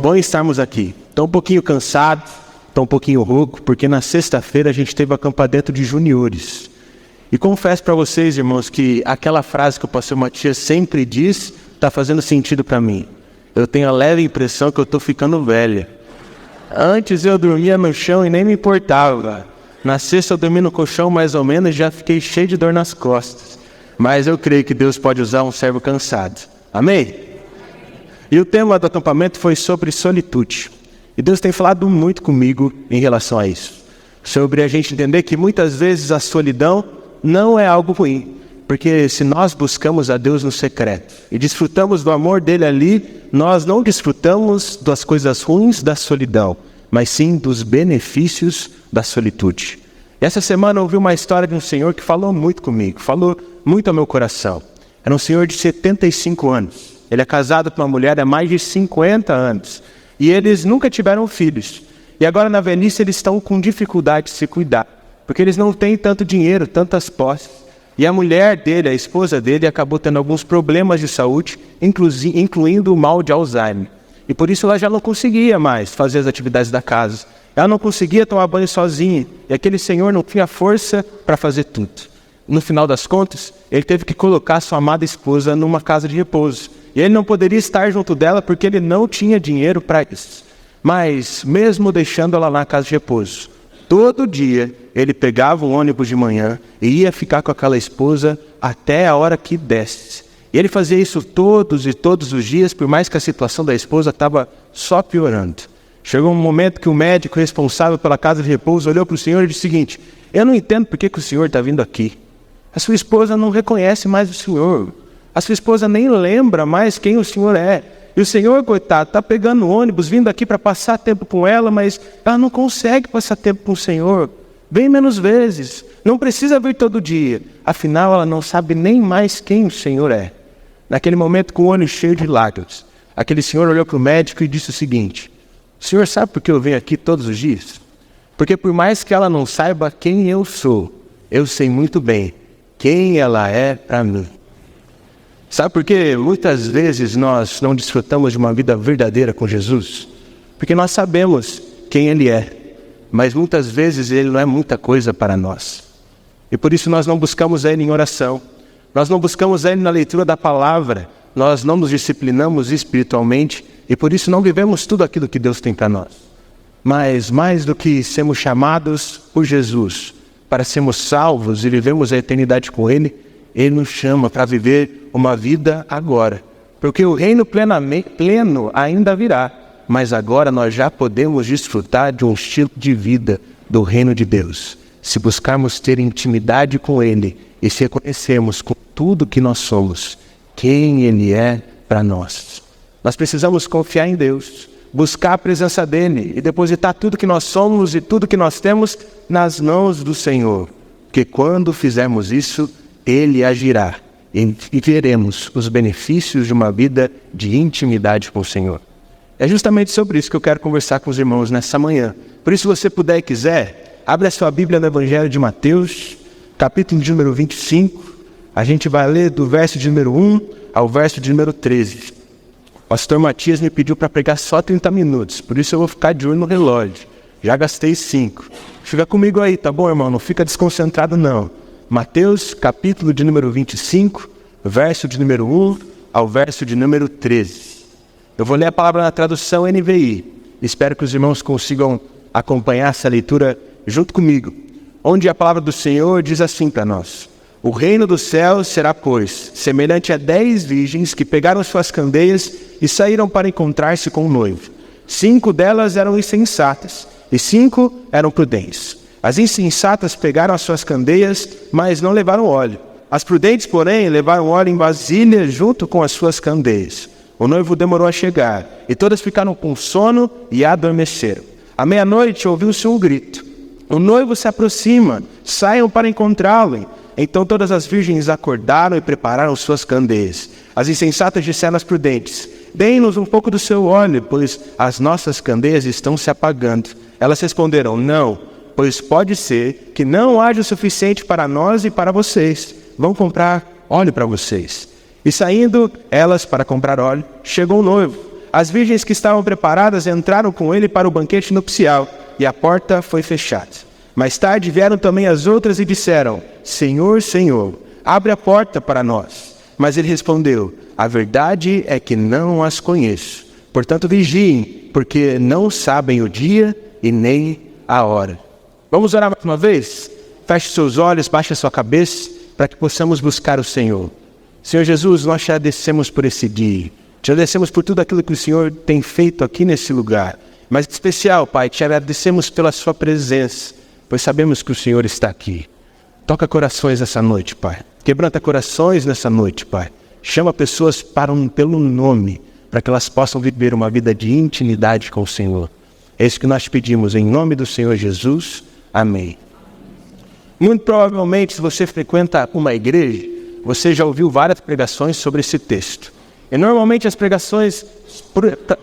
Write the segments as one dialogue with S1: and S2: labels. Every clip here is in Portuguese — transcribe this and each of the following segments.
S1: bom estarmos aqui. Estou um pouquinho cansado, estou um pouquinho rouco, porque na sexta-feira a gente teve acampamento de juniores. E confesso para vocês, irmãos, que aquela frase que o pastor Matias sempre diz está fazendo sentido para mim. Eu tenho a leve impressão que eu estou ficando velha. Antes eu dormia no chão e nem me importava. Na sexta eu dormi no colchão mais ou menos e já fiquei cheio de dor nas costas. Mas eu creio que Deus pode usar um servo cansado. Amém? E o tema do acampamento foi sobre solitude. E Deus tem falado muito comigo em relação a isso. Sobre a gente entender que muitas vezes a solidão não é algo ruim. Porque se nós buscamos a Deus no secreto e desfrutamos do amor dele ali, nós não desfrutamos das coisas ruins da solidão, mas sim dos benefícios da solitude. E essa semana eu ouvi uma história de um senhor que falou muito comigo, falou muito ao meu coração. Era um senhor de 75 anos. Ele é casado com uma mulher há mais de 50 anos. E eles nunca tiveram filhos. E agora na velhice eles estão com dificuldade de se cuidar. Porque eles não têm tanto dinheiro, tantas posses. E a mulher dele, a esposa dele, acabou tendo alguns problemas de saúde, incluindo o mal de Alzheimer. E por isso ela já não conseguia mais fazer as atividades da casa. Ela não conseguia tomar banho sozinha. E aquele senhor não tinha força para fazer tudo. No final das contas, ele teve que colocar sua amada esposa numa casa de repouso. E ele não poderia estar junto dela porque ele não tinha dinheiro para isso. Mas, mesmo deixando ela na casa de repouso, todo dia ele pegava o ônibus de manhã e ia ficar com aquela esposa até a hora que desse. E ele fazia isso todos os dias, por mais que a situação da esposa estava só piorando. Chegou um momento que o médico responsável pela casa de repouso olhou para o senhor e disse o seguinte: eu não entendo por que o senhor está vindo aqui. A sua esposa não reconhece mais o senhor. A sua esposa nem lembra mais quem o senhor é. E o senhor, coitado, está pegando o ônibus, vindo aqui para passar tempo com ela, mas ela não consegue passar tempo com o senhor. Vem menos vezes. Não precisa vir todo dia. Afinal, ela não sabe nem mais quem o senhor é. Naquele momento, com o olho cheio de lágrimas, aquele senhor olhou para o médico e disse o seguinte: o senhor sabe por que eu venho aqui todos os dias? Porque por mais que ela não saiba quem eu sou, eu sei muito bem quem ela é para mim. Sabe por que muitas vezes nós não desfrutamos de uma vida verdadeira com Jesus? Porque nós sabemos quem Ele é, mas muitas vezes Ele não é muita coisa para nós. E por isso nós não buscamos Ele em oração, nós não buscamos Ele na leitura da palavra, nós não nos disciplinamos espiritualmente e por isso não vivemos tudo aquilo que Deus tem para nós. Mas mais do que sermos chamados por Jesus para sermos salvos e vivemos a eternidade com Ele, Ele nos chama para viver uma vida agora. Porque o reino pleno ainda virá. Mas agora nós já podemos desfrutar de um estilo de vida do reino de Deus. Se buscarmos ter intimidade com Ele e se reconhecermos com tudo que nós somos, quem Ele é para nós. Nós precisamos confiar em Deus, buscar a presença dEle e depositar tudo que nós somos e tudo que nós temos nas mãos do Senhor. Porque quando fizermos isso, Ele agirá e veremos os benefícios de uma vida de intimidade com o Senhor. É justamente sobre isso que eu quero conversar com os irmãos nessa manhã. Por isso, se você puder e quiser, abre a sua Bíblia no Evangelho de Mateus, capítulo de número 25. A gente vai ler do verso de número 1 ao verso de número 13. O pastor Matias me pediu para pregar só 30 minutos, por isso eu vou ficar de olho no relógio. Já gastei 5. Fica comigo aí, tá bom, irmão? Não fica desconcentrado, não. Mateus, capítulo de número 25, verso de número 1 ao verso de número 13. Eu vou ler a palavra na tradução NVI. Espero que os irmãos consigam acompanhar essa leitura junto comigo. Onde a palavra do Senhor diz assim para nós: o reino dos céus será, pois, semelhante a 10 virgens que pegaram suas candeias e saíram para encontrar-se com o noivo. 5 delas eram insensatas e 5 eram prudentes. As insensatas pegaram as suas candeias, mas não levaram óleo. As prudentes, porém, levaram óleo em vasilha junto com as suas candeias. O noivo demorou a chegar, e todas ficaram com sono e adormeceram. À meia-noite ouviu-se um grito: o noivo se aproxima, saiam para encontrá-lo. Então todas as virgens acordaram e prepararam suas candeias. As insensatas disseram às prudentes: deem-nos um pouco do seu óleo, pois as nossas candeias estão se apagando. Elas responderam: não, pois pode ser que não haja o suficiente para nós e para vocês. Vão comprar óleo para vocês. E saindo elas para comprar óleo, chegou o noivo. as virgens que estavam preparadas entraram com ele para o banquete nupcial, e a porta foi fechada. Mais tarde vieram também as outras e disseram: Senhor, Senhor, abre a porta para nós. Mas ele respondeu: a verdade é que não as conheço. Portanto, vigiem, porque não sabem o dia e nem a hora. Vamos orar mais uma vez? Feche seus olhos, baixe a sua cabeça, para que possamos buscar o Senhor. Senhor Jesus, nós te agradecemos por esse dia. Te agradecemos por tudo aquilo que o Senhor tem feito aqui nesse lugar. Mas em especial, Pai, te agradecemos pela sua presença, pois sabemos que o Senhor está aqui. Toca corações essa noite, Pai. Quebranta corações nessa noite, Pai. Chama pessoas pelo nome, para que elas possam viver uma vida de intimidade com o Senhor. É isso que nós te pedimos, em nome do Senhor Jesus. Amém. Muito provavelmente, se você frequenta uma igreja, você já ouviu várias pregações sobre esse texto. E normalmente as pregações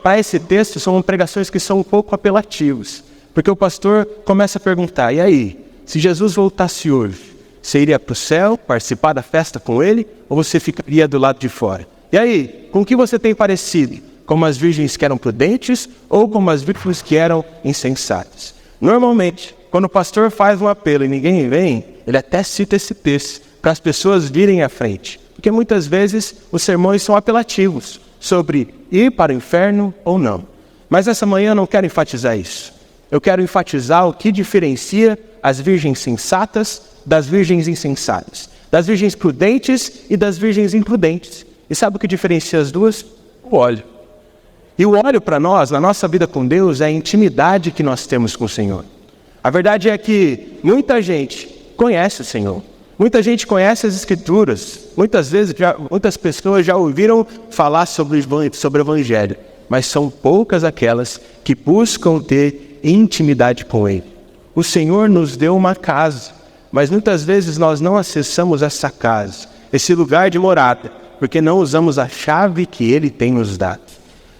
S1: para esse texto são pregações que são um pouco apelativas. Porque o pastor começa a perguntar: e aí, se Jesus voltasse hoje, você iria para o céu, participar da festa com ele, ou você ficaria do lado de fora? E aí, com o que você tem parecido? Como as virgens que eram prudentes ou como as virgens que eram insensatas? Normalmente, quando o pastor faz um apelo e ninguém vem, ele até cita esse texto para as pessoas virem à frente. Porque muitas vezes os sermões são apelativos sobre ir para o inferno ou não. Mas essa manhã eu não quero enfatizar isso. Eu quero enfatizar o que diferencia as virgens sensatas das virgens insensatas, das virgens prudentes e das virgens imprudentes. E sabe o que diferencia as duas? O óleo. E o óleo para nós, na nossa vida com Deus, é a intimidade que nós temos com o Senhor. A verdade é que muita gente conhece o Senhor. Muita gente conhece as Escrituras. Muitas pessoas já ouviram falar sobre o Evangelho. Mas são poucas aquelas que buscam ter intimidade com Ele. O Senhor nos deu uma casa, mas muitas vezes nós não acessamos essa casa, esse lugar de morada, porque não usamos a chave que Ele tem nos dado.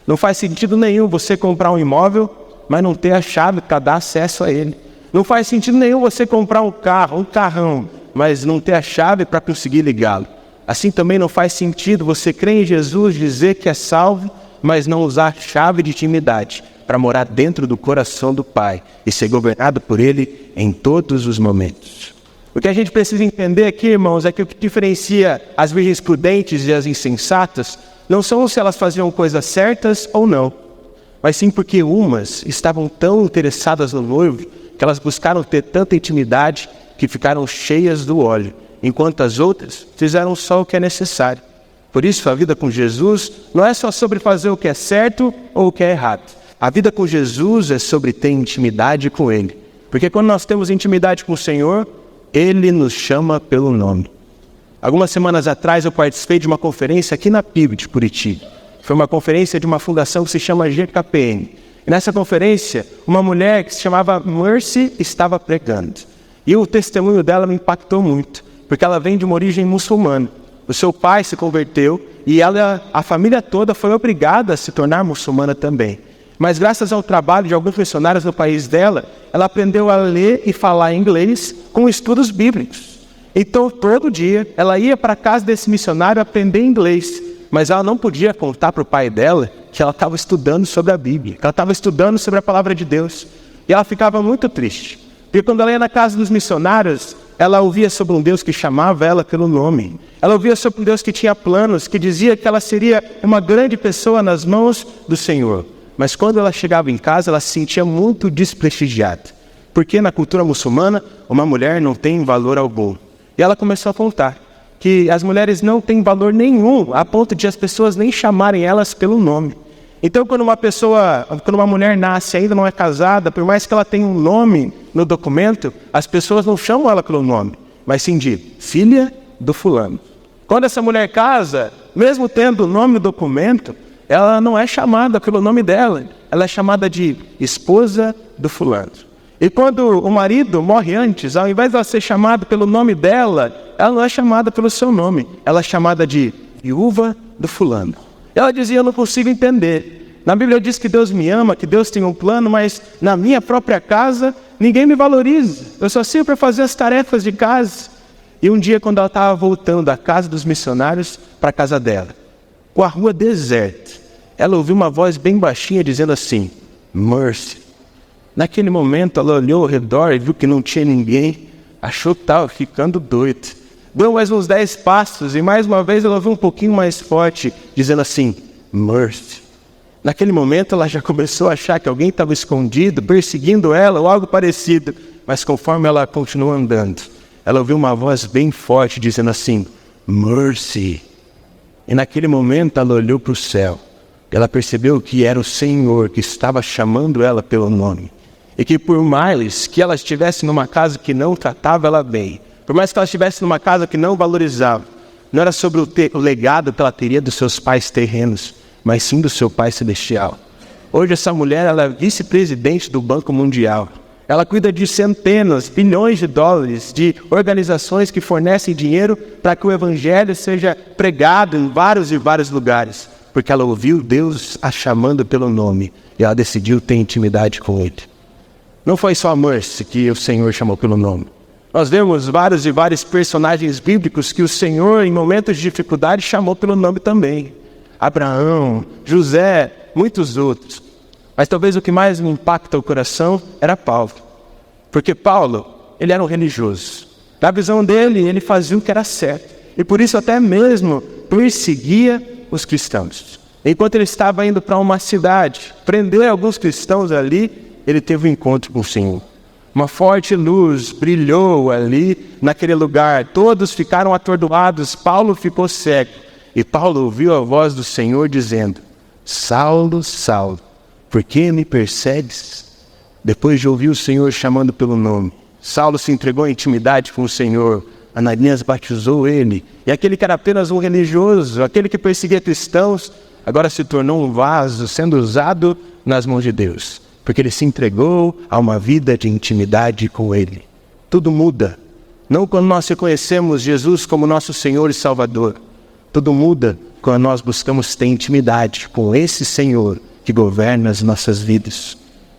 S1: Não faz sentido nenhum você comprar um imóvel, mas não ter a chave para dar acesso a ele. Não faz sentido nenhum você comprar um carrão, mas não ter a chave para conseguir ligá-lo. Assim também não faz sentido você crer em Jesus, dizer que é salvo, mas não usar a chave de intimidade para morar dentro do coração do Pai e ser governado por Ele em todos os momentos. O que a gente precisa entender aqui, irmãos, é que o que diferencia as virgens prudentes e as insensatas não são se elas faziam coisas certas ou não, mas sim porque umas estavam tão interessadas no noivo que elas buscaram ter tanta intimidade que ficaram cheias do óleo, enquanto as outras fizeram só o que é necessário. Por isso, a vida com Jesus não é só sobre fazer o que é certo ou o que é errado. A vida com Jesus é sobre ter intimidade com Ele. Porque quando nós temos intimidade com o Senhor, Ele nos chama pelo nome. Algumas semanas atrás eu participei de uma conferência aqui na PIB de Curitiba. Foi uma conferência de uma fundação que se chama GKPM. E nessa conferência, uma mulher que se chamava Mercy estava pregando. E o testemunho dela me impactou muito, porque ela vem de uma origem muçulmana. O seu pai se converteu e a família toda foi obrigada a se tornar muçulmana também. Mas graças ao trabalho de alguns missionários no país dela, ela aprendeu a ler e falar inglês com estudos bíblicos. Então, todo dia, ela ia para a casa desse missionário aprender inglês, mas ela não podia contar para o pai dela que ela estava estudando sobre a Bíblia, que ela estava estudando sobre a palavra de Deus. E ela ficava muito triste, porque quando ela ia na casa dos missionários, ela ouvia sobre um Deus que chamava ela pelo nome. Ela ouvia sobre um Deus que tinha planos, que dizia que ela seria uma grande pessoa nas mãos do Senhor. Mas quando ela chegava em casa, ela se sentia muito desprestigiada. Porque na cultura muçulmana, uma mulher não tem valor algum. E ela começou a contar que as mulheres não têm valor nenhum, a ponto de as pessoas nem chamarem elas pelo nome. Então, quando uma mulher nasce e ainda não é casada, por mais que ela tenha um nome no documento, as pessoas não chamam ela pelo nome, mas sim de filha do fulano. Quando essa mulher casa, mesmo tendo o nome no documento, ela não é chamada pelo nome dela, ela é chamada de esposa do fulano. E quando o marido morre antes, ao invés de ela ser chamada pelo nome dela, ela não é chamada pelo seu nome, ela é chamada de viúva do fulano. Ela dizia: eu não consigo entender. Na Bíblia diz que Deus me ama, que Deus tem um plano, mas na minha própria casa ninguém me valoriza. Eu só sirvo para fazer as tarefas de casa. E um dia, quando ela estava voltando da casa dos missionários para a casa dela, com a rua deserta, ela ouviu uma voz bem baixinha dizendo assim, Mercy. Naquele momento ela olhou ao redor e viu que não tinha ninguém, achou que estava ficando doida. Deu mais uns 10 passos e mais uma vez ela ouviu um pouquinho mais forte, dizendo assim, Mercy. Naquele momento ela já começou a achar que alguém estava escondido, perseguindo ela ou algo parecido, mas conforme ela continuou andando, ela ouviu uma voz bem forte dizendo assim, Mercy. E naquele momento ela olhou para o céu. Ela percebeu que era o Senhor que estava chamando ela pelo nome. E que por mais que ela estivesse numa casa que não tratava ela bem, por mais que ela estivesse numa casa que não valorizava, não era sobre o legado que ela teria dos seus pais terrenos, mas sim do seu Pai Celestial. Hoje essa mulher ela é vice-presidente do Banco Mundial. Ela cuida de centenas, bilhões de dólares de organizações que fornecem dinheiro para que o Evangelho seja pregado em vários e vários lugares. Porque ela ouviu Deus a chamando pelo nome e ela decidiu ter intimidade com Ele. Não foi só a Mercy que o Senhor chamou pelo nome. Nós vemos vários e vários personagens bíblicos que o Senhor, em momentos de dificuldade, chamou pelo nome também. Abraão, José, muitos outros. Mas talvez o que mais me impacta o coração era Paulo. Porque Paulo, ele era um religioso. Na visão dele, ele fazia o que era certo. E por isso até mesmo perseguia os cristãos. Enquanto ele estava indo para uma cidade, prendeu alguns cristãos ali, ele teve um encontro com o Senhor. Uma forte luz brilhou ali naquele lugar. Todos ficaram atordoados. Paulo ficou cego. E Paulo ouviu a voz do Senhor dizendo, Saulo, Saulo, por que me persegues? Depois de ouvir o Senhor chamando pelo nome, Saulo se entregou em intimidade com o Senhor. Ananias batizou ele. E aquele que era apenas um religioso, aquele que perseguia cristãos, agora se tornou um vaso sendo usado nas mãos de Deus. Porque ele se entregou a uma vida de intimidade com Ele. Tudo muda. Não quando nós reconhecemos Jesus como nosso Senhor e Salvador. Tudo muda quando nós buscamos ter intimidade com esse Senhor que governa as nossas vidas.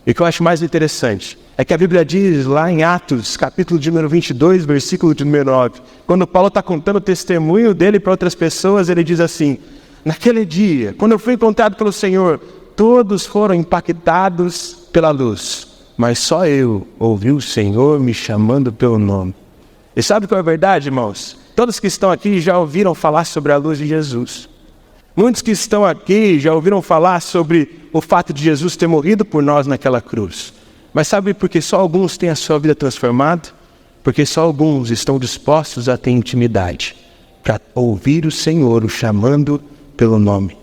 S1: E o que eu acho mais interessante é que a Bíblia diz lá em Atos, capítulo de número 22, versículo de número 9, quando Paulo está contando o testemunho dele para outras pessoas, ele diz assim, naquele dia, quando eu fui encontrado pelo Senhor, todos foram impactados pela luz, mas só eu ouvi o Senhor me chamando pelo nome. E sabe qual é a verdade, irmãos? Todos que estão aqui já ouviram falar sobre a luz de Jesus. Muitos que estão aqui já ouviram falar sobre o fato de Jesus ter morrido por nós naquela cruz. Mas sabe por que só alguns têm a sua vida transformada? Porque só alguns estão dispostos a ter intimidade, para ouvir o Senhor o chamando pelo nome.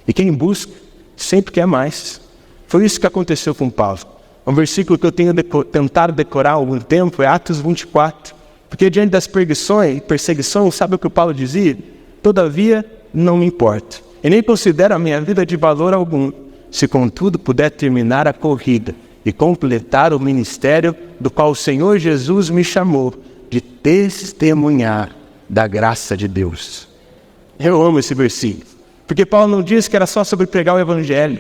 S1: E quem busca, sempre quer mais. Foi isso que aconteceu com Paulo. Um versículo que eu tenho tentado decorar há algum tempo é Atos 24. Porque diante das perseguições, sabe o que o Paulo dizia? Todavia, não me importa. E nem considero a minha vida de valor algum, se contudo puder terminar a corrida e completar o ministério do qual o Senhor Jesus me chamou, de testemunhar da graça de Deus. Eu amo esse versículo. Porque Paulo não diz que era só sobre pregar o Evangelho,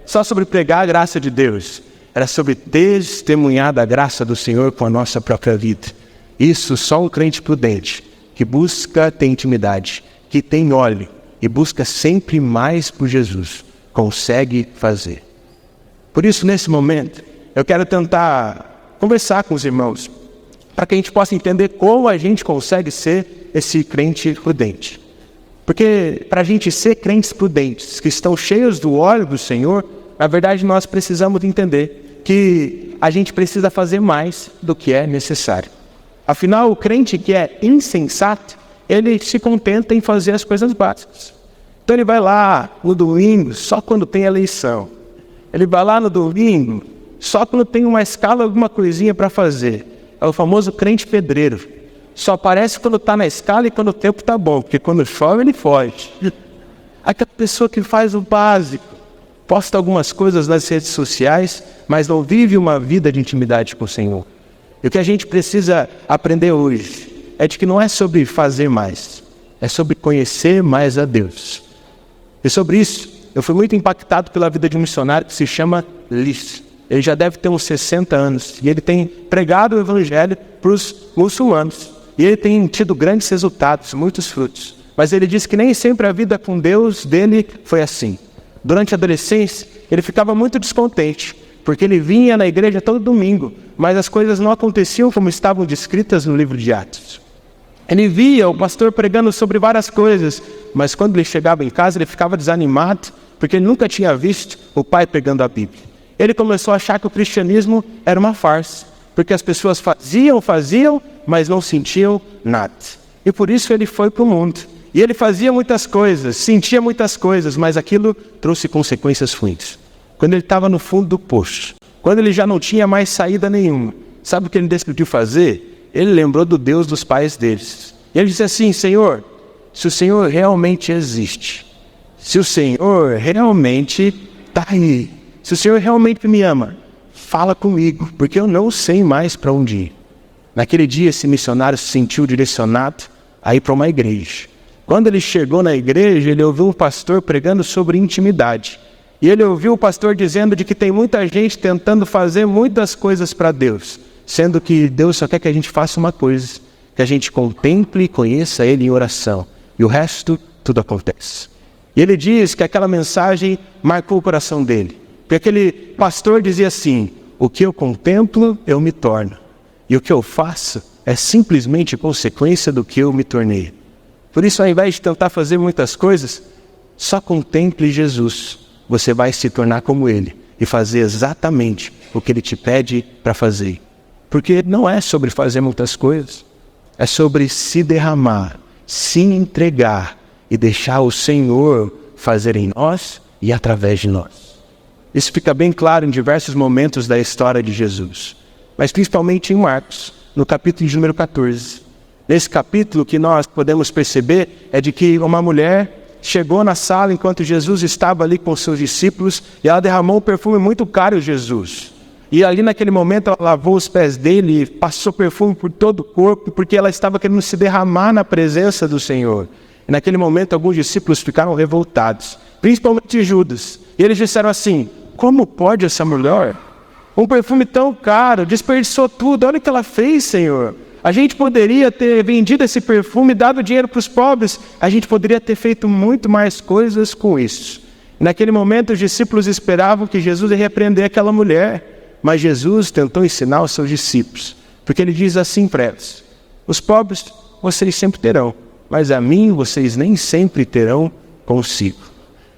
S1: só sobre pregar a graça de Deus. Era sobre testemunhar da graça do Senhor com a nossa própria vida. Isso só um crente prudente, que busca ter intimidade, que tem óleo e busca sempre mais por Jesus, consegue fazer. Por isso, nesse momento, eu quero tentar conversar com os irmãos, para que a gente possa entender como a gente consegue ser esse crente prudente. Porque para a gente ser crentes prudentes, que estão cheios do óleo do Senhor, na verdade nós precisamos entender que a gente precisa fazer mais do que é necessário. Afinal, o crente que é insensato, ele se contenta em fazer as coisas básicas. Então ele vai lá no domingo só quando tem eleição. Ele vai lá no domingo só quando tem uma escala, alguma coisinha para fazer. É o famoso crente pedreiro. Só aparece quando está na escala e quando o tempo está bom, porque quando chove ele foge. Aquela pessoa que faz o básico, posta algumas coisas nas redes sociais, mas não vive uma vida de intimidade com o Senhor. E o que a gente precisa aprender hoje é de que não é sobre fazer mais, é sobre conhecer mais a Deus. E sobre isso, eu fui muito impactado pela vida de um missionário que se chama Liz. Ele já deve ter uns 60 anos e ele tem pregado o Evangelho para os muçulmanos. E ele tem tido grandes resultados, muitos frutos. Mas ele disse que nem sempre a vida com Deus dele foi assim. Durante a adolescência, ele ficava muito descontente, porque ele vinha na igreja todo domingo, mas as coisas não aconteciam como estavam descritas no livro de Atos. Ele via o pastor pregando sobre várias coisas, mas quando ele chegava em casa, ele ficava desanimado, porque ele nunca tinha visto o pai pregando a Bíblia. Ele começou a achar que o cristianismo era uma farsa, porque as pessoas faziam, mas não sentiam nada. E por isso ele foi para o mundo. E ele fazia muitas coisas, sentia muitas coisas, mas aquilo trouxe consequências ruins. Quando ele estava no fundo do poço, quando ele já não tinha mais saída nenhuma, sabe o que ele decidiu fazer? Ele lembrou do Deus dos pais deles. E ele disse assim: Senhor, se o Senhor realmente existe, se o Senhor realmente está aí, se o Senhor realmente me ama, fala comigo, porque eu não sei mais para onde ir. Naquele dia, esse missionário se sentiu direcionado a ir para uma igreja. Quando ele chegou na igreja, ele ouviu um pastor pregando sobre intimidade. E ele ouviu o pastor dizendo de que tem muita gente tentando fazer muitas coisas para Deus, sendo que Deus só quer que a gente faça uma coisa, que a gente contemple e conheça Ele em oração. E o resto, tudo acontece. E ele diz que aquela mensagem marcou o coração dele. Porque aquele pastor dizia assim: o que eu contemplo, eu me torno. E o que eu faço é simplesmente consequência do que eu me tornei. Por isso, ao invés de tentar fazer muitas coisas, só contemple Jesus. Você vai se tornar como Ele e fazer exatamente o que Ele te pede para fazer. Porque não é sobre fazer muitas coisas, é sobre se derramar, se entregar e deixar o Senhor fazer em nós e através de nós. Isso fica bem claro em diversos momentos da história de Jesus, mas principalmente em Marcos, no capítulo de número 14. Nesse capítulo, o que nós podemos perceber é de que uma mulher chegou na sala enquanto Jesus estava ali com seus discípulos e ela derramou um perfume muito caro a Jesus. E ali naquele momento ela lavou os pés dele e passou perfume por todo o corpo, porque ela estava querendo se derramar na presença do Senhor. E naquele momento alguns discípulos ficaram revoltados, principalmente Judas. E eles disseram assim: como pode essa mulher, um perfume tão caro, desperdiçou tudo, olha o que ela fez, Senhor. A gente poderia ter vendido esse perfume e dado dinheiro para os pobres, a gente poderia ter feito muito mais coisas com isso. E naquele momento os discípulos esperavam que Jesus ia repreender aquela mulher. Mas Jesus tentou ensinar os seus discípulos, porque ele diz assim para eles: os pobres vocês sempre terão, mas a mim vocês nem sempre terão consigo.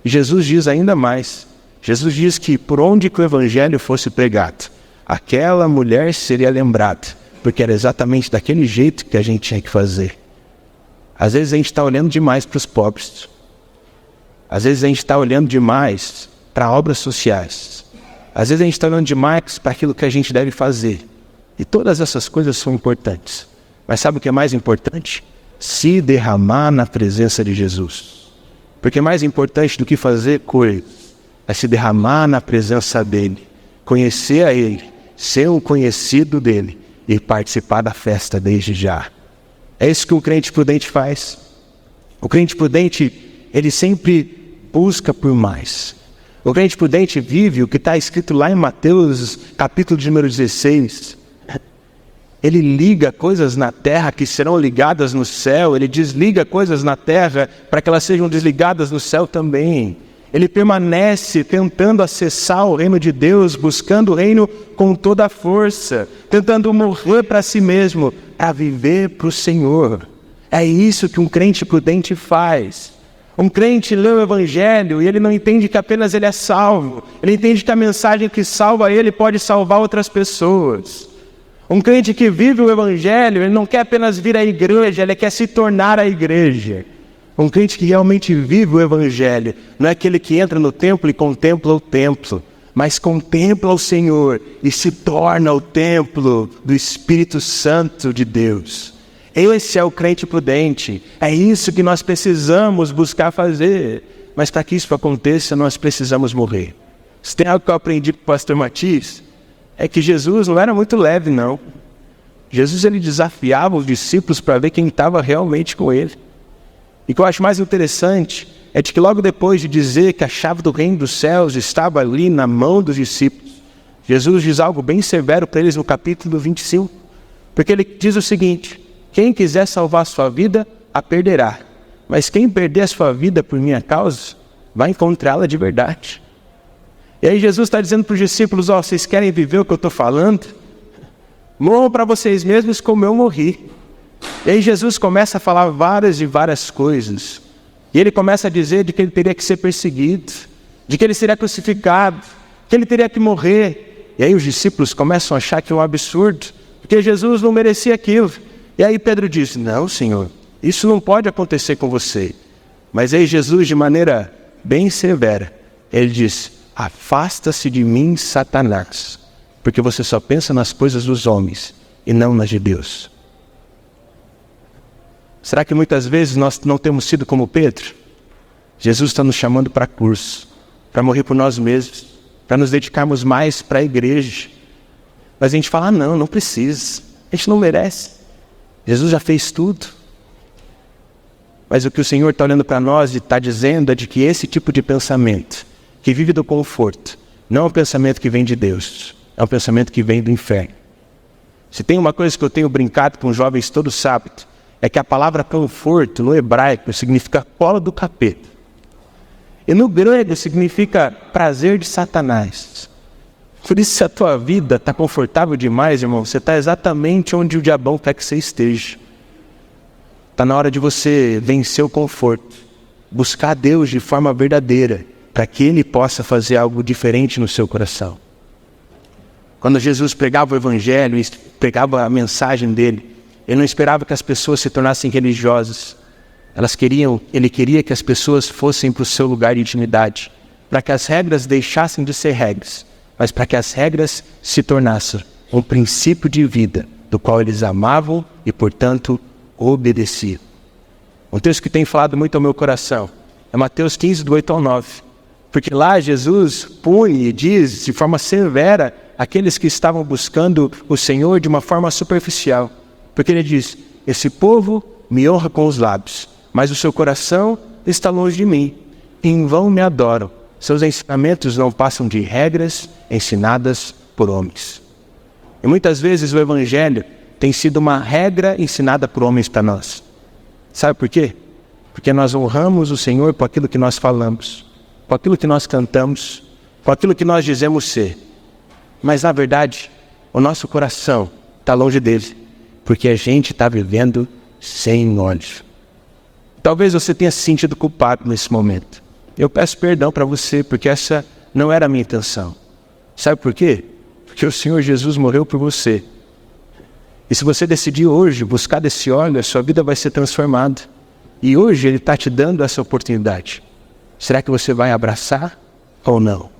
S1: E Jesus diz ainda mais. Jesus diz que por onde que o evangelho fosse pregado, aquela mulher seria lembrada, porque era exatamente daquele jeito que a gente tinha que fazer. Às vezes a gente está olhando demais para os pobres. Às vezes a gente está olhando demais para obras sociais. Às vezes a gente está olhando demais para aquilo que a gente deve fazer. E todas essas coisas são importantes. Mas sabe o que é mais importante? Se derramar na presença de Jesus. Porque mais importante do que fazer coisas é se derramar na presença dEle, conhecer a Ele, ser um conhecido dEle e participar da festa desde já. É isso que um crente prudente faz. O crente prudente, ele sempre busca por mais. O crente prudente vive o que está escrito lá em Mateus, capítulo de número 16. Ele liga coisas na terra que serão ligadas no céu. Ele desliga coisas na terra para que elas sejam desligadas no céu também. Ele permanece tentando acessar o reino de Deus, buscando o reino com toda a força, tentando morrer para si mesmo, a viver para o Senhor. É isso que um crente prudente faz. Um crente lê o Evangelho e ele não entende que apenas ele é salvo. Ele entende que a mensagem que salva ele pode salvar outras pessoas. Um crente que vive o Evangelho, ele não quer apenas vir à igreja, ele quer se tornar a igreja. Um crente que realmente vive o Evangelho não é aquele que entra no templo e contempla o templo, mas contempla o Senhor e se torna o templo do Espírito Santo de Deus. Esse é o crente prudente. É isso que nós precisamos buscar fazer. Mas para que isso aconteça, nós precisamos morrer. Se tem algo que eu aprendi com o pastor Matias, é que Jesus não era muito leve, não. Jesus ele desafiava os discípulos para ver quem estava realmente com ele. E o que eu acho mais interessante é de que logo depois de dizer que a chave do reino dos céus estava ali na mão dos discípulos, Jesus diz algo bem severo para eles no capítulo 25. Porque ele diz o seguinte: quem quiser salvar a sua vida, a perderá. Mas quem perder a sua vida por minha causa, vai encontrá-la de verdade. E aí Jesus está dizendo para os discípulos, vocês querem viver o que eu estou falando? Morram para vocês mesmos como eu morri. E aí Jesus começa a falar várias coisas. E ele começa a dizer de que ele teria que ser perseguido, de que ele seria crucificado, que ele teria que morrer. E aí os discípulos começam a achar que é um absurdo, porque Jesus não merecia aquilo. E aí Pedro diz, não, Senhor, isso não pode acontecer com você. Mas aí Jesus, de maneira bem severa, ele diz, afasta-se de mim, Satanás, porque você só pensa nas coisas dos homens e não nas de Deus. Será que muitas vezes nós não temos sido como Pedro? Jesus está nos chamando para curso, para morrer por nós mesmos, para nos dedicarmos mais para a igreja. Mas a gente fala, não precisa, a gente não merece. Jesus já fez tudo. Mas o que o Senhor está olhando para nós e está dizendo é de que esse tipo de pensamento, que vive do conforto, não é um pensamento que vem de Deus, é um pensamento que vem do inferno. Se tem uma coisa que eu tenho brincado com jovens todo sábado, é que a palavra conforto no hebraico significa colo do capeta. E no grego significa prazer de Satanás. Por isso, se a tua vida está confortável demais, irmão, você está exatamente onde o diabão quer que você esteja. Está na hora de você vencer o conforto, buscar Deus de forma verdadeira, para que Ele possa fazer algo diferente no seu coração. Quando Jesus pregava o Evangelho e pregava a mensagem dele, Ele não esperava que as pessoas se tornassem religiosas. Ele queria que as pessoas fossem para o seu lugar de intimidade, para que as regras deixassem de ser regras, mas para que as regras se tornassem um princípio de vida, do qual eles amavam e, portanto, obedeciam. Um texto que tem falado muito ao meu coração é Mateus 15, do 8 ao 9. Porque lá Jesus pune e diz de forma severa aqueles que estavam buscando o Senhor de uma forma superficial. Porque ele diz, esse povo me honra com os lábios, mas o seu coração está longe de mim. Em vão me adoram. Seus ensinamentos não passam de regras ensinadas por homens. E muitas vezes o Evangelho tem sido uma regra ensinada por homens para nós. Sabe por quê? Porque nós honramos o Senhor por aquilo que nós falamos, por aquilo que nós cantamos, por aquilo que nós dizemos ser. Mas na verdade, o nosso coração está longe dele, porque a gente está vivendo sem olhos. Talvez você tenha se sentido culpado nesse momento. Eu peço perdão para você, porque essa não era a minha intenção. Sabe por quê? Porque o Senhor Jesus morreu por você. E se você decidir hoje buscar desse óleo, a sua vida vai ser transformada. E hoje Ele está te dando essa oportunidade. Será que você vai abraçar ou não? Vou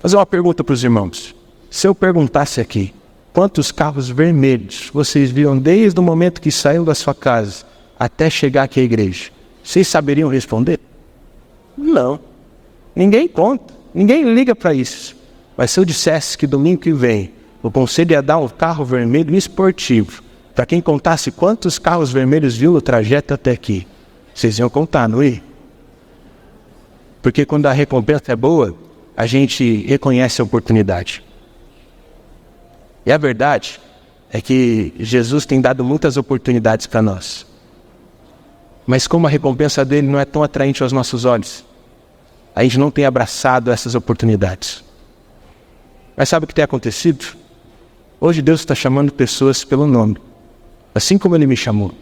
S1: fazer uma pergunta para os irmãos. Se eu perguntasse aqui, quantos carros vermelhos vocês viram desde o momento que saíram da sua casa até chegar aqui à igreja? Vocês saberiam responder? Não. Ninguém conta. Ninguém liga para isso. Mas se eu dissesse que domingo que vem o conselho ia dar um carro vermelho esportivo, para quem contasse quantos carros vermelhos viu no trajeto até aqui, vocês iam contar, não ia? Porque quando a recompensa é boa, a gente reconhece a oportunidade. E a verdade é que Jesus tem dado muitas oportunidades para nós. Mas como a recompensa dele não é tão atraente aos nossos olhos, a gente não tem abraçado essas oportunidades. Mas sabe o que tem acontecido? Hoje Deus está chamando pessoas pelo nome, assim como Ele me chamou.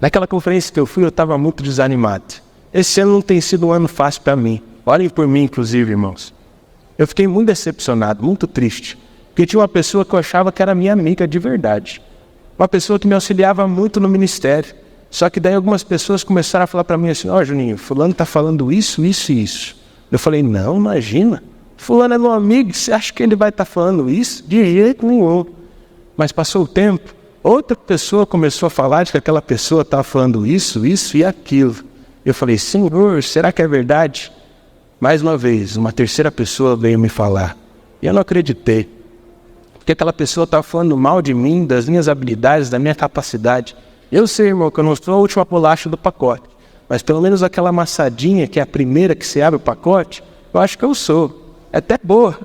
S1: Naquela conferência que eu fui, eu estava muito desanimado. Esse ano não tem sido um ano fácil para mim. Orem por mim, inclusive, irmãos. Eu fiquei muito decepcionado, muito triste, porque tinha uma pessoa que eu achava que era minha amiga de verdade. Uma pessoa que me auxiliava muito no ministério. Só que daí algumas pessoas começaram a falar para mim assim, Juninho, fulano está falando isso, isso e isso. Eu falei, não, imagina. Fulano é meu amigo, você acha que ele vai estar falando isso? De jeito nenhum. Mas passou o tempo, outra pessoa começou a falar de que aquela pessoa estava falando isso, isso e aquilo. Eu falei, Senhor, será que é verdade? Mais uma vez, uma terceira pessoa veio me falar. E eu não acreditei. Porque aquela pessoa estava falando mal de mim, das minhas habilidades, da minha capacidade. Eu sei, irmão, que eu não sou a última bolacha do pacote. Mas pelo menos aquela amassadinha, que é a primeira que você abre o pacote, eu acho que eu sou. É até boa.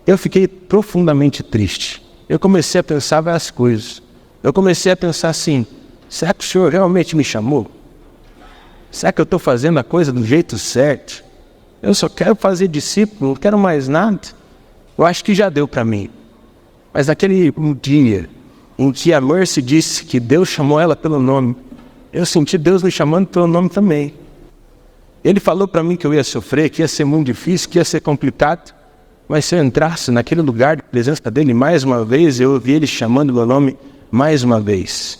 S1: Eu fiquei profundamente triste. Eu comecei a pensar várias coisas. Eu comecei a pensar assim, será que o Senhor realmente me chamou? Será que eu estou fazendo a coisa do jeito certo? Eu só quero fazer discípulo, não quero mais nada. Eu acho que já deu para mim. Mas naquele dia em que a Mercy disse que Deus chamou ela pelo nome, eu senti Deus me chamando pelo nome também. Ele falou para mim que eu ia sofrer, que ia ser muito difícil, que ia ser complicado. Mas se eu entrasse naquele lugar de presença dele mais uma vez, eu ouvi ele chamando meu nome mais uma vez.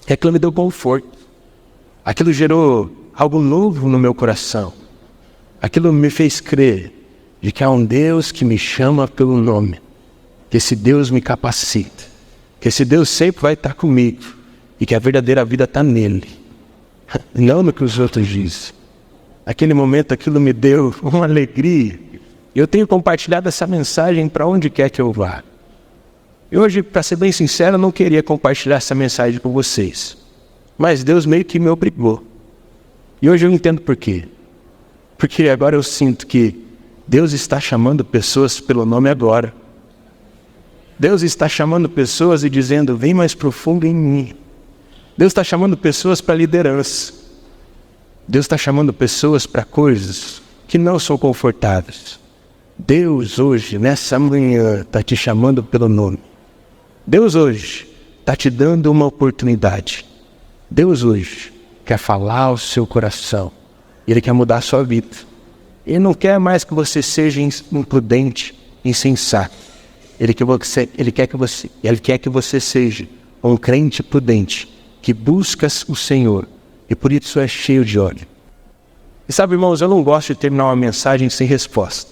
S1: E aquilo me deu conforto. Aquilo gerou algo novo no meu coração. Aquilo me fez crer de que há um Deus que me chama pelo nome. Que esse Deus me capacita. Que esse Deus sempre vai estar comigo. E que a verdadeira vida está nele. Não no que os outros dizem. Naquele momento aquilo me deu uma alegria. Eu tenho compartilhado essa mensagem para onde quer que eu vá. E hoje, para ser bem sincero, eu não queria compartilhar essa mensagem com vocês. Mas Deus meio que me obrigou. E hoje eu entendo por quê. Porque agora eu sinto que Deus está chamando pessoas pelo nome agora. Deus está chamando pessoas e dizendo, vem mais profundo em mim. Deus está chamando pessoas para liderança. Deus está chamando pessoas para coisas que não são confortáveis. Deus hoje, nessa manhã, está te chamando pelo nome. Deus hoje está te dando uma oportunidade. Deus hoje quer falar ao seu coração. Ele quer mudar a sua vida. Ele não quer mais que você seja imprudente, insensato. Ele quer que você seja um crente prudente, que busca o Senhor, e por isso é cheio de ódio. E sabe, irmãos, eu não gosto de terminar uma mensagem sem resposta.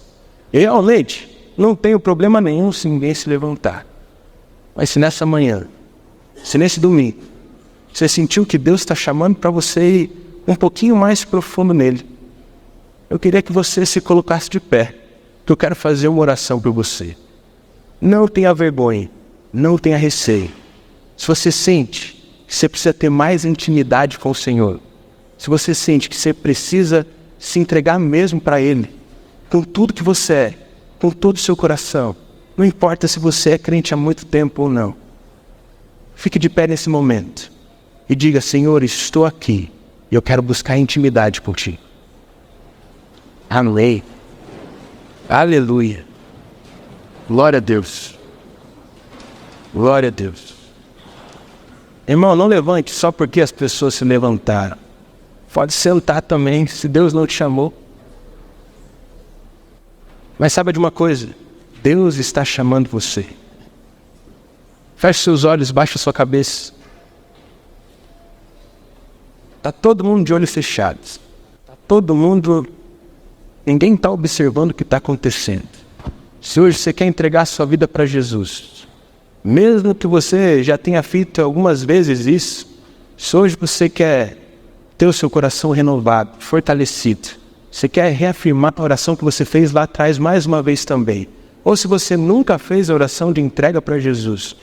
S1: Eu realmente não tenho problema nenhum se ninguém se levantar. Mas se nessa manhã, se nesse domingo, você sentiu que Deus está chamando para você ir um pouquinho mais profundo nele, eu queria que você se colocasse de pé, que eu quero fazer uma oração por você. Não tenha vergonha, não tenha receio. Se você sente que você precisa ter mais intimidade com o Senhor, se você sente que você precisa se entregar mesmo para Ele, com tudo que você é, com todo o seu coração, não importa se você é crente há muito tempo ou não, fique de pé nesse momento e diga, Senhor, estou aqui e eu quero buscar intimidade por Ti. Amém. Aleluia. Glória a Deus. Glória a Deus. Irmão, não levante só porque as pessoas se levantaram. Pode sentar também, se Deus não te chamou. Mas saiba de uma coisa, Deus está chamando você. Feche seus olhos, baixe sua cabeça. Está todo mundo de olhos fechados. Está todo mundo... Ninguém está observando o que está acontecendo. Se hoje você quer entregar sua vida para Jesus, mesmo que você já tenha feito algumas vezes isso, se hoje você quer ter o seu coração renovado, fortalecido, você quer reafirmar a oração que você fez lá atrás mais uma vez também, ou se você nunca fez a oração de entrega para Jesus,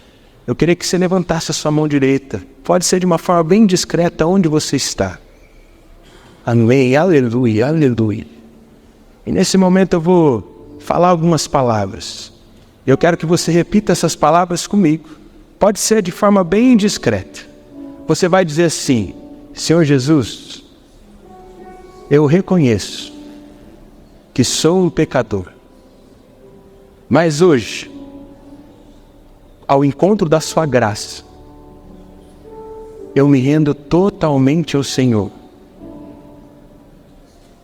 S1: eu queria que você levantasse a sua mão direita, pode ser de uma forma bem discreta onde você está. Amém, aleluia, aleluia. E nesse momento eu vou falar algumas palavras. Eu quero que você repita essas palavras comigo. Pode ser de forma bem discreta. Você vai dizer assim, Senhor Jesus, eu reconheço que sou um pecador. Mas hoje, ao encontro da sua graça, eu me rendo totalmente ao Senhor.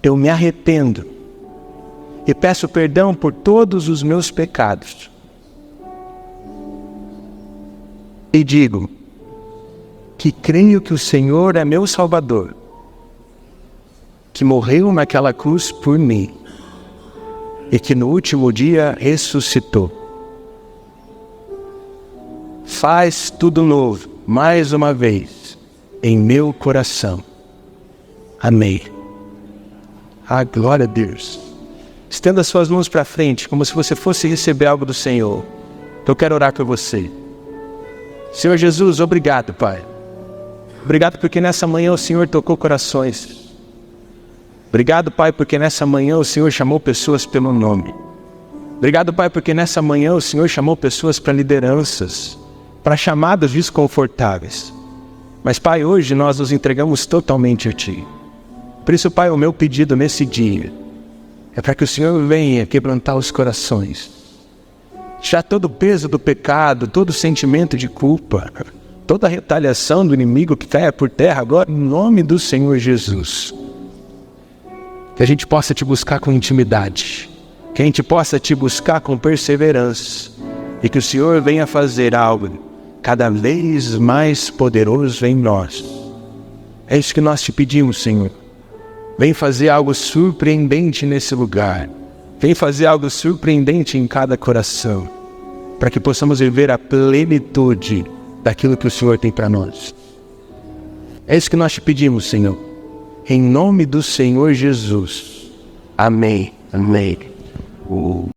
S1: Eu me arrependo e peço perdão por todos os meus pecados. E digo que creio que o Senhor é meu Salvador, que morreu naquela cruz por mim e que no último dia ressuscitou. Faz tudo novo, mais uma vez, em meu coração. Amém. Ah, glória a Deus. Estenda suas mãos para frente, como se você fosse receber algo do Senhor. Eu quero orar por você. Senhor Jesus, obrigado, Pai. Obrigado porque nessa manhã o Senhor tocou corações. Obrigado, Pai, porque nessa manhã o Senhor chamou pessoas pelo nome. Obrigado, Pai, porque nessa manhã o Senhor chamou pessoas para lideranças, para chamadas desconfortáveis. Mas, Pai, hoje nós nos entregamos totalmente a Ti. Por isso, Pai, o meu pedido nesse dia é para que o Senhor venha quebrantar os corações, tirar todo o peso do pecado, todo o sentimento de culpa, toda a retaliação do inimigo que caia por terra agora, em nome do Senhor Jesus. Que a gente possa te buscar com intimidade, que a gente possa te buscar com perseverança, e que o Senhor venha fazer algo cada vez mais poderoso em nós. É isso que nós te pedimos, Senhor. Vem fazer algo surpreendente nesse lugar. Vem fazer algo surpreendente em cada coração, para que possamos viver a plenitude daquilo que o Senhor tem para nós. É isso que nós te pedimos, Senhor. Em nome do Senhor Jesus. Amém. Amém.